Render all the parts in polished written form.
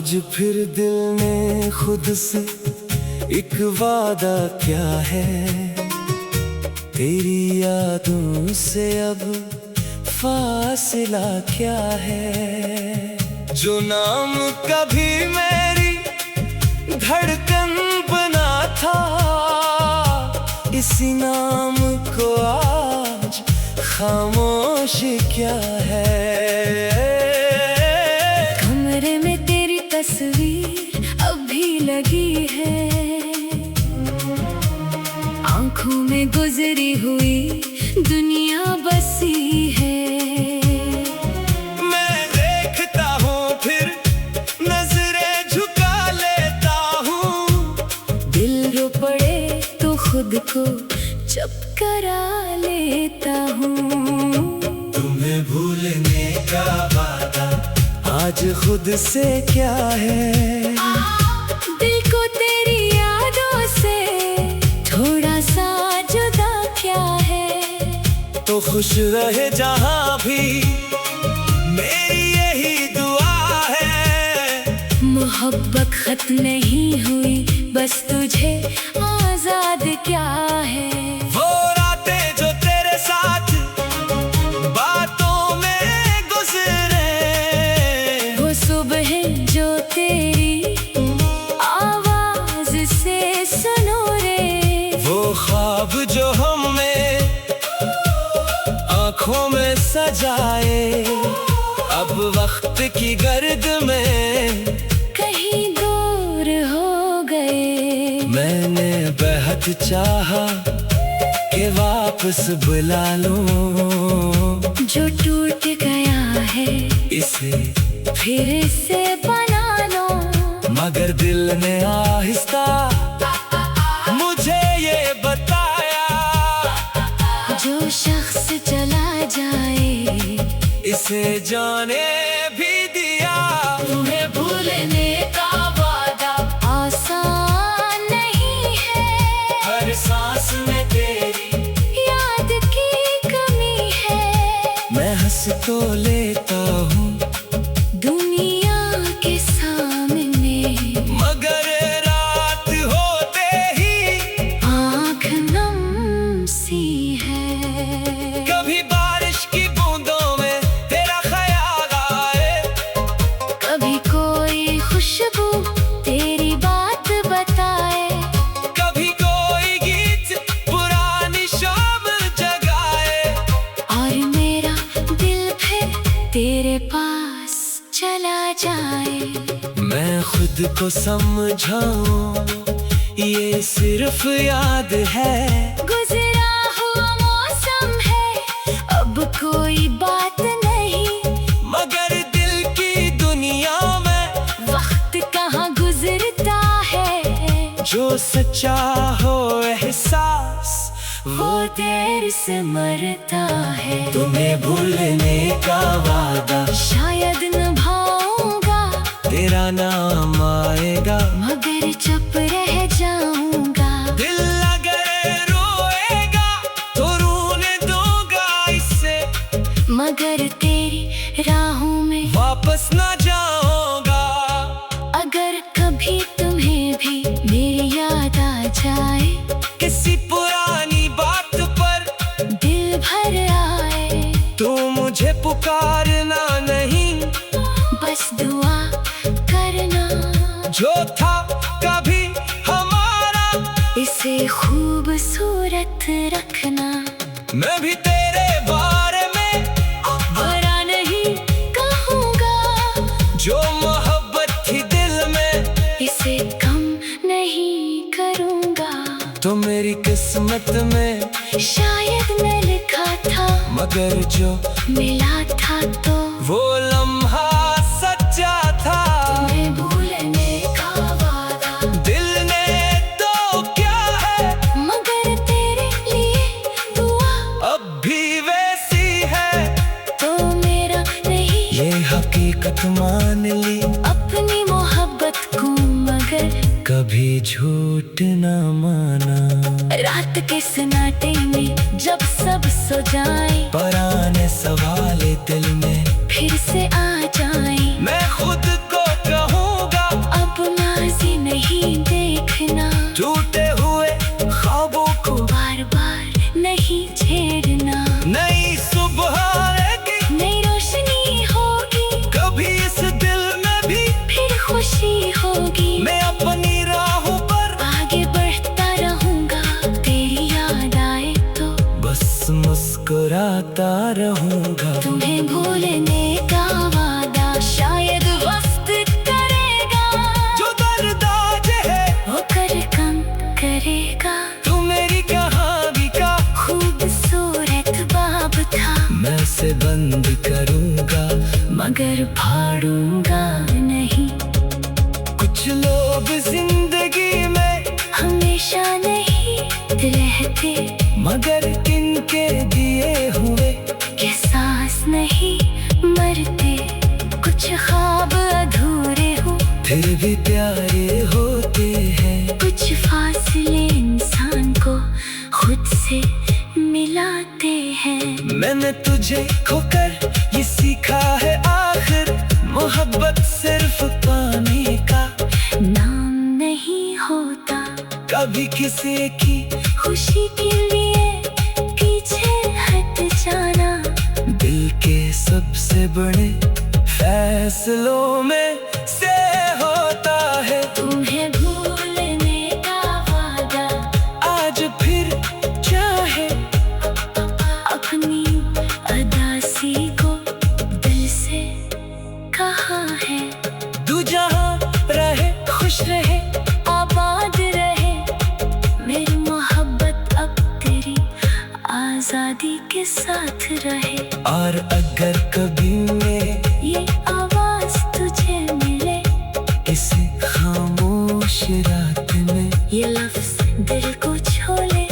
आज फिर दिल ने खुद से एक वादा क्या है, तेरी यादों से अब फासला क्या है। जो नाम कभी मेरी धड़कन बना था, इसी नाम को आज खामोश क्या है। कमरे में तेरी तस्वीर अब भी लगी है, आंखों में गुजरी हुई दुनिया बसी है। मैं देखता हूँ फिर नजरें झुका लेता हूँ, दिल रो पड़े तो खुद को चुप करा लेता हूँ। तुम्हें भूलने का वादा आज खुद से क्या है। दिल को तेरी यादों से थोड़ा सा जुदा क्या है। तो खुश रहे जहाँ भी मेरी यही दुआ है। मोहब्बत खत्म नहीं हुई, बस तुझे आजाद क्या है। वो रातें जो तेरे साथ बातों में गुजरे, वो सुबह जो तेरी आवाज से सुनो रे, वो ख्वाब जो हमने आँखों में सजाए, अब वक्त की गर्द में कहीं दूर हो गए। मैंने बेहद चाहा कि वापस बुला लूं, जो टूट गया है इसे फिर से बना लो। मगर दिल ने आहिस्ता मुझे ये बताया, जो शख्स चला जाए इसे जाने भी दिया। तुम्हें भूलने का वादा आसान नहीं है, हर सांस में तेरी याद की कमी है। मैं हंस तो लेता हूँ दुनिया के सामने, मगर रात होते ही आँख नम सी है। कभी बारिश की बूंदों में तेरा ख्याल आए, कभी कोई खुशबू तेरी बात बताए, कभी कोई गीत पुरानी शाम जगाए, और मेरा दिल फिर तेरे पास चला जाए। मैं खुद को समझाऊं ये सिर्फ याद है। गुजरा हुआ मौसम है, अब कोई बात नहीं, मगर दिल की दुनिया में वक्त कहाँ गुजरता है। जो सच्चा हो एहसास वो देर से मरता है। तुम्हें भूलने का वादा शायद निभाऊंगा, तेरा नाम आएगा, मगर चुप रह जाऊंगा। दिल अगर रोएगा तो रोने दूंगा इससे, मगर तेरी राहों में वापस ना जाऊंगा। अगर कभी तुम्हें भी मेरी याद आ जाए, किसी पुरानी बात पर दिल भर आए, तू मुझे पुकारना नहीं, बस दुआ करना। जो था कभी हमारा इसे खूबसूरत रखना। मैं भी तेरे बारे में बुरा नहीं कहूँगा, जो मोहब्बत थी दिल में इसे कम नहीं करूँगा। तो मेरी किस्मत में शायद मैं लिखा था, मगर जो मिला था तो वो लम्हा सच्चा था। तुम्हें भूलने का वादा दिल ने तो क्या है, मगर तेरे लिए दुआ अब भी वैसी है। तो मेरा नहीं, ये हकीकत मान ली, अपनी मोहब्बत को मगर कभी झूठ न माना। रात के सन्नाटे में जब सब सो जाए, पुराने सवाल दिल में फिर से आ जाए। मैं खुद को कहूँगा नहीं देखना, टूटे हुए ख्वाबों को बार बार नहीं छेड़ना। नई सुबह आएगी, नई रोशनी होगी, कभी इस दिल में भी फिर खुशी होगी। मैं अपनी राहों पर आगे बढ़ता रहूंगा, तेरी याद आए तो बस मुस्कुराता रहूंगा। तुम्हें भूलने का वादा शायद वक्त करेगा, जो दर्द आज है होकर कम करेगा। तू मेरी कहानी का खूबसूरत बाब था, मैं से बंद करूंगा मगर फाड़ूंगा नहीं। कुछ लोग जिंदगी में हमेशा नहीं रहते, मगर किनके दिए हुए के सांस नहीं मरते। कुछ ख्वाब अधूरे हो, फिर भी प्यारे होते हैं। कुछ फासले इंसान को खुद से मिलाते हैं। मैंने तुझे खोकर ये सीखा है आखिर, मोहब्बत सिर्फ पाने का नाम नहीं होता, कभी किसी की खुशी के लिए पीछे हट जाना। दिल के सबसे बड़े फैसलों में से होता है तुम्हें भूलने का वादा, आज फिर चाहे अपनी अदासी को दिल से कहा है। तू जहाँ रहे खुश रहे, आबाद रहे मेरी मोहब्बत, अब तेरी आजादी के साथ रहे। और अगर कभी मैं ये आवाज तुझे मिले, इस खामोश रात में ये लफ्ज दिल को छोले,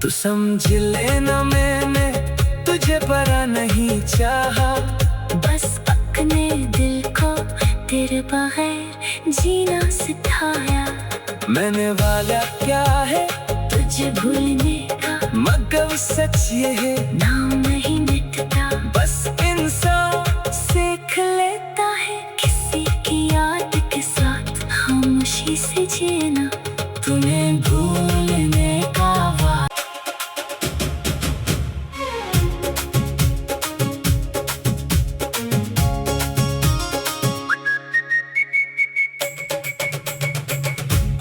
तू समझ लेना मैंने तुझे परा नहीं चाहा। बस अपने दिल को तेरे बगैर जीना सिखाया। मैंने वाला क्या है तुझे भूलने का, मगर सच ये है नाम नहीं मिटता। बस इंसान सीख लेता है किसी की याद के साथ खामोशी से जीना। तुम्हें भूलने का वादा।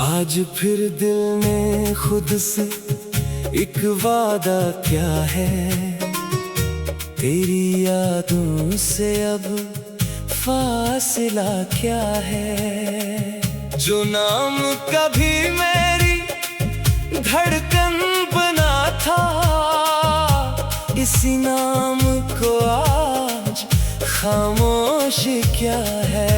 आज फिर दिल ने खुद से एक वादा क्या है, तेरी यादों से अब फासिला क्या है। जो नाम कभी मेरी धड़कन बना था, इसी नाम को आज खामोश क्या है।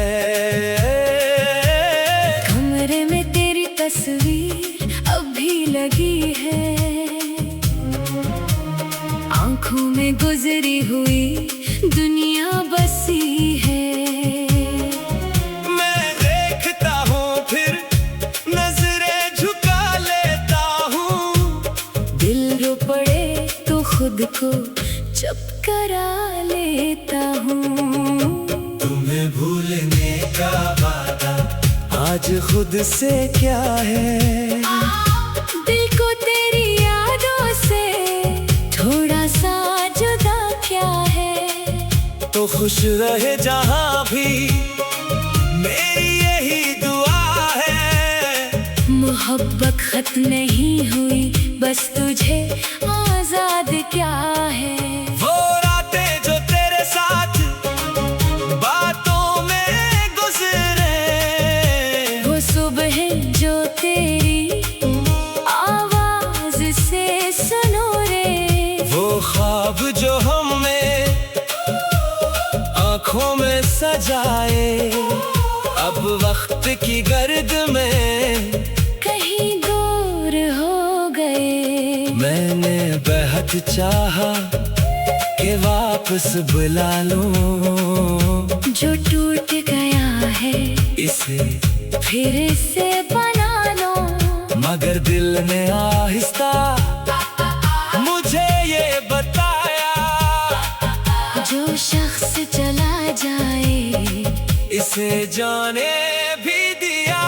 कमरे में तेरी तस्वीर अभी लगी है, आंखों में गुजरी हुई दुनिया बसी है। मैं देखता हूँ फिर नजरें झुका लेता हूँ, दिल रो पड़े तो खुद को चुप करा लेता हूँ। तुम्हें भूलने का वादा आज खुद से क्या है। दिल को तेरी यादों से थोड़ा सा जुदा क्या है। तो खुश रहे जहाँ भी मेरी यही दुआ है। मोहब्बत खत्म नहीं हुई, बस तुझे आजाद क्या है। वो रातें जो तेरे साथ बातों में गुजरे, वो सुबह जो तेरी आवाज से सुनो रे, वो ख्वाब जो हमने आँखों में सजाए, अब वक्त की गर्द में कहीं दूर हो गए। मैंने बेहद चाहा कि वापस बुला लूं, जो टूट गया है इसे फिर से बना लो। मगर दिल ने आहिस्ता मुझे ये बताया, जो शख्स चला जाए इसे जाने भी दिया।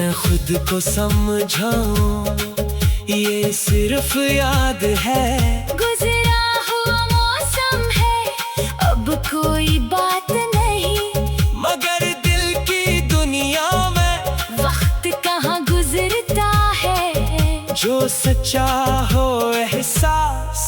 मैं खुद को समझाऊं, ये सिर्फ याद है। गुजरा हुआ मौसम है, अब कोई बात नहीं, मगर दिल की दुनिया में वक्त कहाँ गुजरता है। जो सच्चा हो एहसास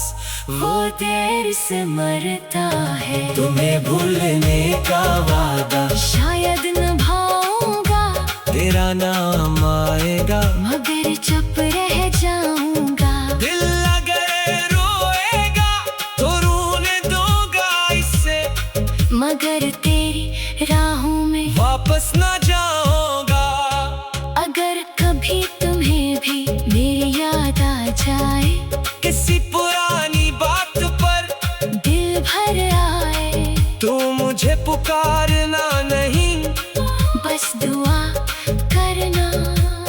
वो देर से मरता है। तुम्हें भूलने का वादा शायद निभाऊंगा, तेरा नाम आएगा, मगर चुप रह जाऊंगा। दिल अगर रोएगा तो रोने दूंगा इससे, मगर तेरी राहों में वापस ना जाऊंगा। अगर कभी तुम्हें भी मेरी याद आ जाए, किसी पुरानी बात पर दिल भर आए, तू मुझे पुकारना नहीं, बस दुआ करना।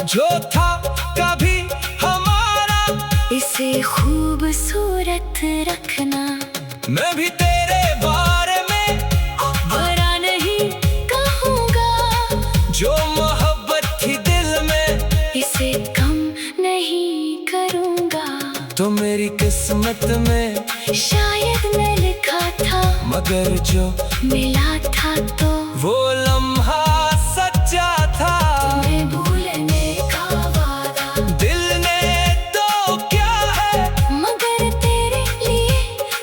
जो था कभी हमारा इसे खूबसूरत रखना। मैं भी तेरे बारे में बुरा नहीं कहूँगा, जो मोहब्बत थी दिल में इसे कम नहीं करूँगा। तो मेरी किस्मत में शायद मैं लिखा था, मगर जो मिला था तो वो लम्हा सच्चा था। तुम्हें भूलने का वादा दिल ने तो क्या है, मगर तेरे लिए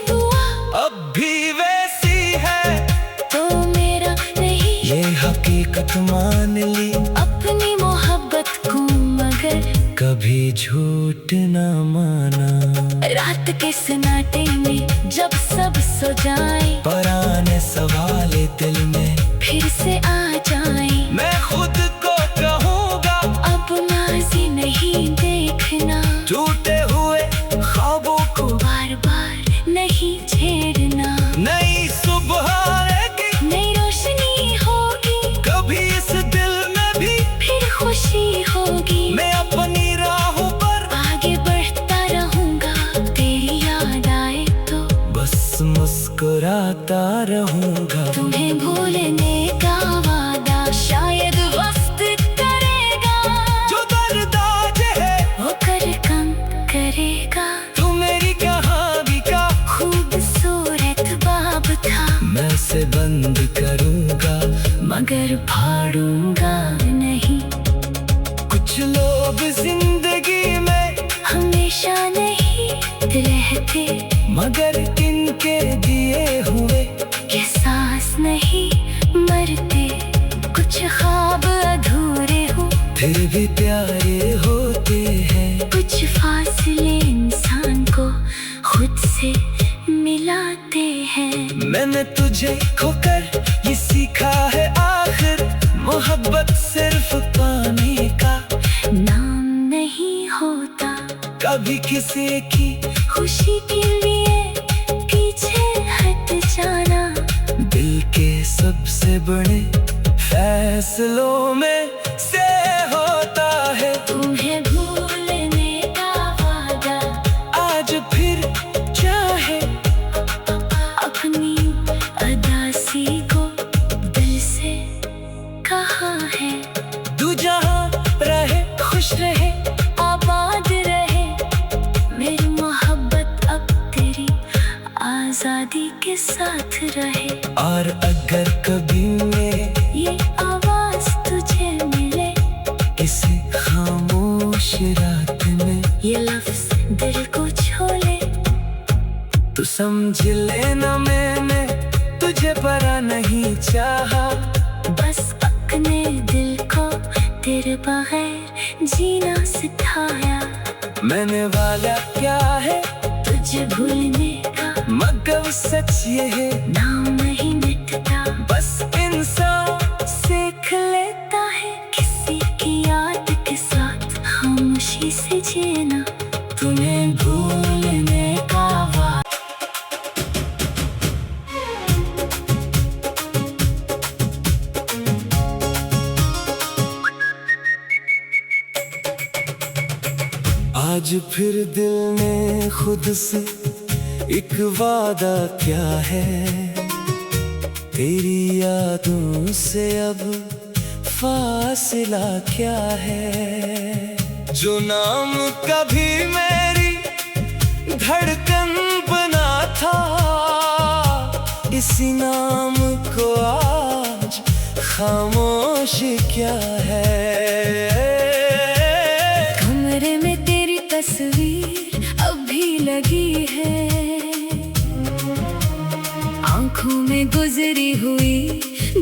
दुआ अब भी वैसी है। तो मेरा नहीं, ये हकीकत मान ली, अपनी मोहब्बत को मगर कभी झूठ न माना। रात के सन्नाटे में जब सब सो जाए, पुराने सवाल दिल में फिर से आ जाए, मैं खुद को कहूँगा अब माजी नहीं देखना। टूटे हुए ख्वाबों को बार बार नहीं छेड़ना। नई सुबह आएगी, नई रोशनी होगी, कभी इस दिल में भी फिर खुशी होगी। मैं अपनी राहों पर आगे बढ़ता रहूंगा, तेरी याद आए तो बस मुस्कुराता रहूंगा। तुम्हें भूलने का वादा शायद वक्त करेगा, जो दर्द आज है वो कर कम करेगा। तू मेरी कहानी का खूबसूरत बाब था, मैं से बंद करूंगा, मगर फाड़ूंगा नहीं। कुछ लोग जिंदगी में हमेशा नहीं रहते, मगर इनके दिए हुए ये सांस नहीं मरते। कुछ ख्वाब अधूरे हो, फिर भी प्यारे होते हैं। कुछ फासले इंसान को खुद से मिलाते हैं। मैंने तुझे खोकर ये सीखा है आखिर, मोहब्बत सिर्फ पाने का नाम नहीं होता, कभी किसी की खुशी के लिए पीछे हट जाना। दिल के सबसे बड़े फैसलों में से होता है। तुम्हें भूलने का वादा आज फिर चाहे अपनी अदासी को दिल से कहा है। तू जहाँ रहे खुश रहे, आबाद रहे मेरी मोहब्बत, अब तेरी आजादी के साथ रहे। और अगर कभी मैं ये आवाज तुझे मिले, किसी खामोश रात में ये लफ्ज दिल को छोले, तू समझ लेना मैंने तुझे परा नहीं चाहा। बस अपने दिल को तेरे बगैर जीना सिखाया। मैंने वाला क्या है तुझे भूलने का, मगर सच ये है नाम नहीं मिटता। बस इंसान सीख लेता है किसी की याद के साथ खामोशी से जीना। तुम्हें भूलने का वादा। आज फिर दिल ने खुद से एक वादा क्या है, तेरी यादों से अब फासला क्या है, जो नाम कभी मेरी धड़कन बना था, इसी नाम को आज खामोश क्या है। कमरे में तेरी तस्वीर अभी लगी है, आंखों में गुजरी हुई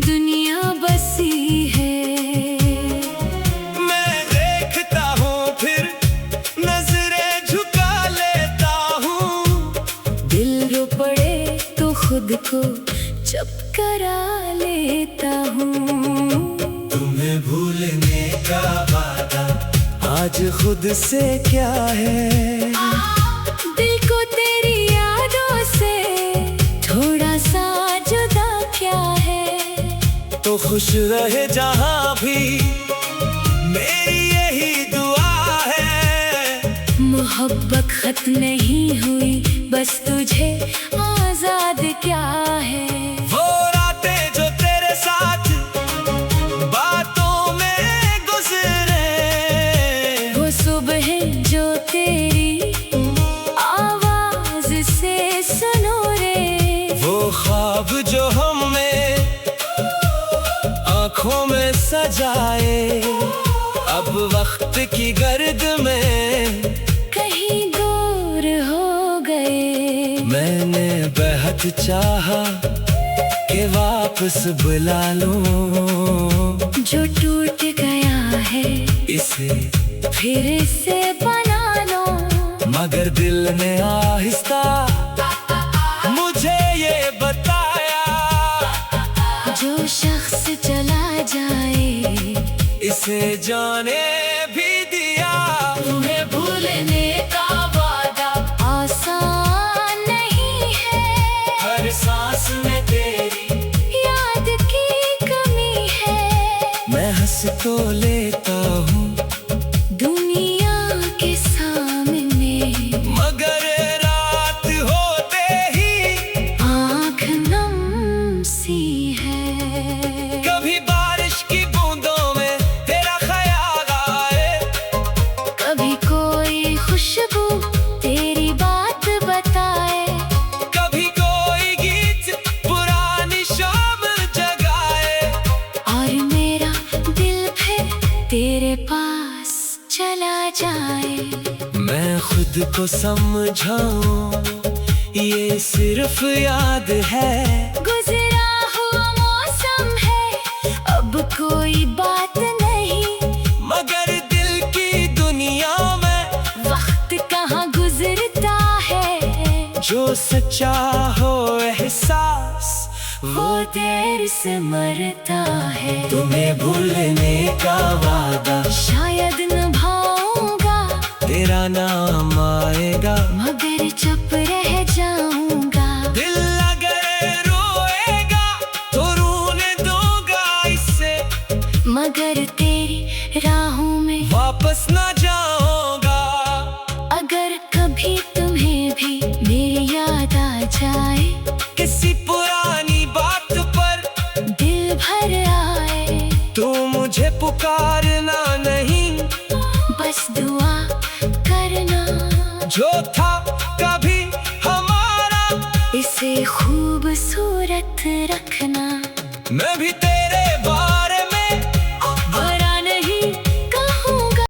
दुनिया बसी है। मैं देखता हूँ फिर नजरें झुका लेता हूँ, दिल रो पड़े तो खुद को चुप करा लेता हूँ। तुम्हें भूलने का वादा आज खुद से क्या है, दिल को तेरी यादों से थोड़ा सा जुदा क्या है। तो खुश रहे जहाँ भी मेरी यही दुआ है। मोहब्बत खत्म नहीं हुई, बस तुझे आजाद क्या है। वो रातें जो तेरे साथ बातों में गुजरे, वो सुबह जो तेरी आवाज से सुनो रे, वो ख्वाब जो हमने आँखों में सजाए, अब वक्त की गर्द में कहीं दूर हो गए। मैंने बेहद चाहा कि वापस बुला लूं, जो टूट गया है इसे फिर से बना लो, मगर दिल ने आहिस्ता मुझे ये बताया, जो शख्स चला जाए इसे जाने भी दिया। तुम्हें भूलने का वादा आसान नहीं है, हर सांस में तेरी याद की कमी है। मैं हंस तो लेता हूँ दुनिया के सामने, मगर रात होते ही आँख नम सी है। कभी बारिश की बूंदों में तेरा ख्याल आए, कभी कोई खुशबू तेरी बात बताए, कभी कोई गीत पुरानी शाम जगाए, और मेरा दिल फिर तेरे पास चला जाए। मैं खुद को समझाऊं ये सिर्फ याद है, गुजरा हुआ मौसम है, अब कोई बात नहीं, मगर दिल की दुनिया में वक्त कहाँ गुजरता है। जो सच्चा हो एहसास वो देर से मरता है। तुम्हें भूलने का वादा शायद निभाऊंगा, तेरा नाम आएगा, मगर चुप रह जाऊंगा। दिल अगर रोएगा तो रोने दूंगा इससे, मगर तेरी राहों में वापस ना जा